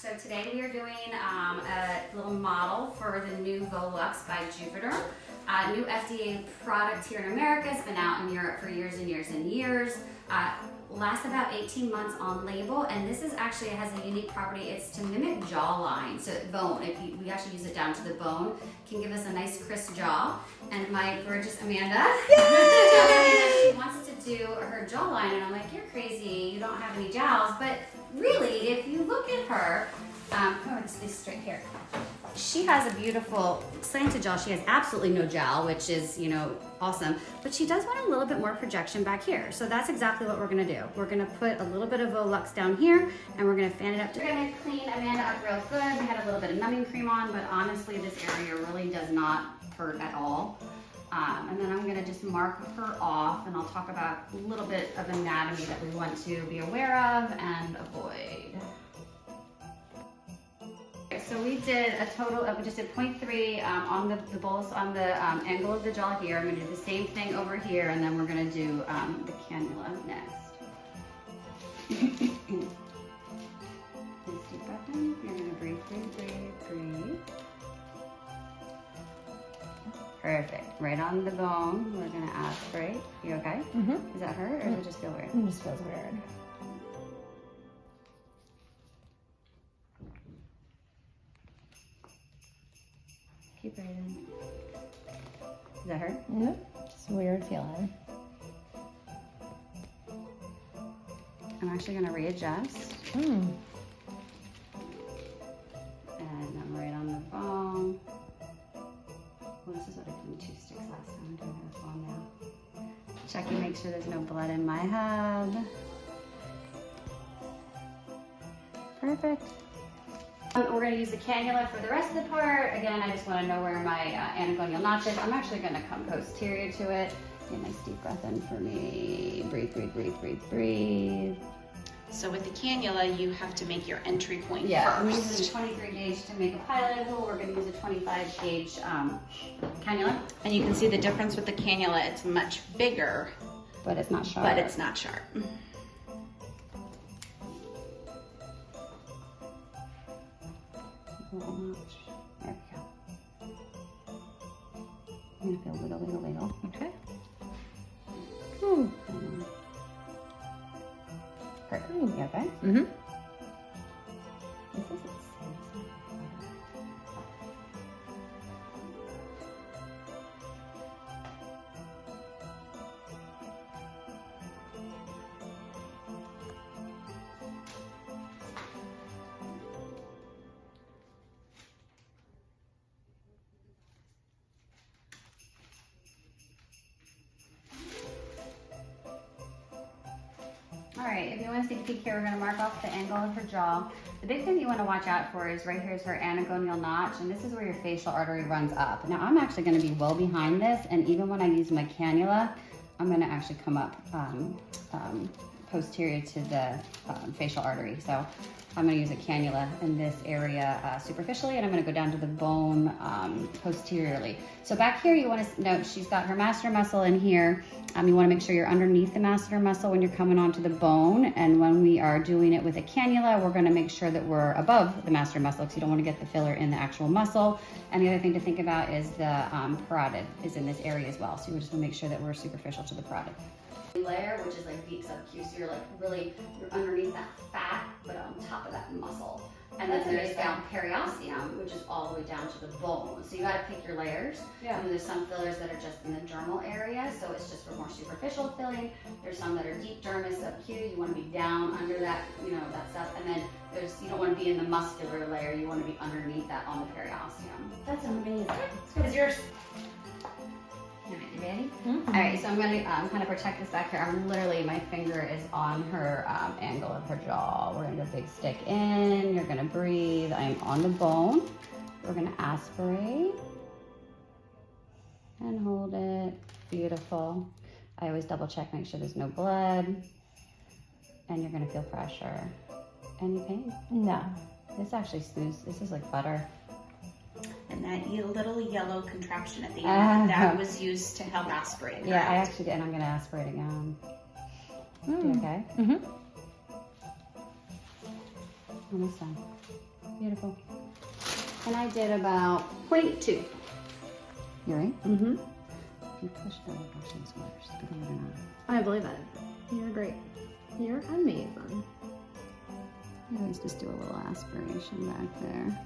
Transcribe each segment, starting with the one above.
So today we are doing a little model for the new Volux by Juvederm. New FDA product here in America. It's been out in Europe for years and years and years. Lasts about 18 months on label, and this is actually, it has a unique property. It's to mimic jawline, so bone. We actually use it down to the bone, can give us a nice crisp jaw. And my gorgeous Amanda tells me that she wants to do her jawline, and I'm like, you're crazy, you don't have any jowls. But really, if you look at her, let's be straight here. She has a beautiful slanted jaw. She has absolutely no jowl, which is, you know, awesome. But she does want a little bit more projection back here. So that's exactly what we're gonna do. We're gonna put a little bit of Volux down here, and we're gonna fan it up. We're gonna clean Amanda up real good. We had a little bit of numbing cream on, but honestly, this area really does not hurt at all. And then I'm gonna just mark her off, and I'll talk about a little bit of anatomy that we want to be aware of and avoid. So we did a total of, we just did 0.3 on the bolus on the angle of the jaw here. I'm gonna do the same thing over here, and then we're gonna do the cannula next. Nice deep breath in. You're gonna breathe, breathe, breathe, breathe. Perfect. Right on the bone, we're gonna aspirate. You okay? Mm-hmm. Does that hurt, or does it just feel weird? It just feels weird. Keep breathing. Does that hurt? No, just a weird feeling. I'm actually gonna readjust. And I'm right on the bone. Well, this is what I did 2 sticks last time. I'm doing this one now. Checking, make sure there's no blood in my hub. Perfect. We're going to use the cannula for the rest of the part. Again, I just want to know where my anagonial notch is. I'm actually going to come posterior to it. Get a nice deep breath in for me. Breathe, breathe, breathe, breathe, breathe. So with the cannula, you have to make your entry point Yeah, first. I'm using a 23 gauge to make a pilot hole. We're going to use a 25 gauge cannula. And you can see the difference with the cannula. It's much bigger, But it's not sharp. but it's not sharp. There we go. I'm gonna feel wiggle, wiggle, wiggle. Okay. Perfect. You okay? Mm-hmm. This is it. All right, if you want to take a peek here, we're going to mark off the angle of her jaw. The big thing you want to watch out for is right here is her anagonial notch, and this is where your facial artery runs up. Now, I'm actually going to be well behind this, and even when I use my cannula, I'm going to actually come up posterior to the facial artery. So I'm going to use a cannula in this area superficially, and I'm going to go down to the bone posteriorly. So back here, you want to note she's got her masseter muscle in here. You want to make sure you're underneath the masseter muscle when you're coming onto the bone. And when we are doing it with a cannula, we're going to make sure that we're above the masseter muscle because you don't want to get the filler in the actual muscle. And the other thing to think about is the parotid is in this area as well. So we just want to make sure that we're superficial to the parotid. Layer, which is like deep subcutaneous, so you're like really, you're underneath that fat, but on top of that muscle. And then there's down periosteum, which is all the way down to the bone. So you gotta pick your layers. Yeah. And there's some fillers that are just in the dermal area, so it's just for more superficial filling. There's some that are deep dermis, subcu. You wanna be down under that, you know, that stuff. And then there's, you don't wanna be in the muscular layer, you wanna be underneath that on the periosteum. That's amazing. Because yours. All right, you ready? Mm-hmm. All right, so I'm gonna kind of protect this back here. I'm literally, my finger is on her angle of her jaw. We're gonna go big stick in, you're gonna breathe. I'm on the bone. We're gonna aspirate and hold it. Beautiful. I always double check, make sure there's no blood. And you're gonna feel pressure. Any pain? No. This actually smooths, this is like butter. And that little yellow contraption at the end, that was used to help aspirate. Yeah, I actually did, and I'm gonna aspirate again. You okay? Mm-hmm. Almost done. Beautiful. And I did about 0.2. You right? Mm-hmm. If you push down, it actually is worse, believe it or not. I believe it. You're great. You're amazing. I always just do a little aspiration back there.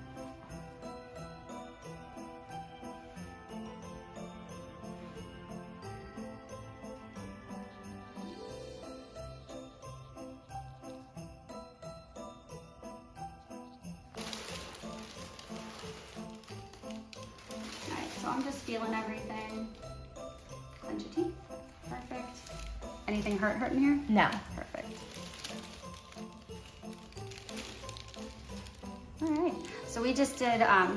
Alright, so I'm just feeling everything. Clench your teeth. Perfect. Anything hurt in here? No. Perfect. All right, so we just did, what are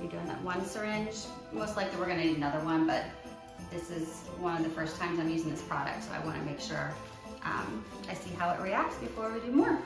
you doing, that one syringe? Most likely we're gonna need another one, but this is one of the first times I'm using this product, so I wanna make sure I see how it reacts before we do more.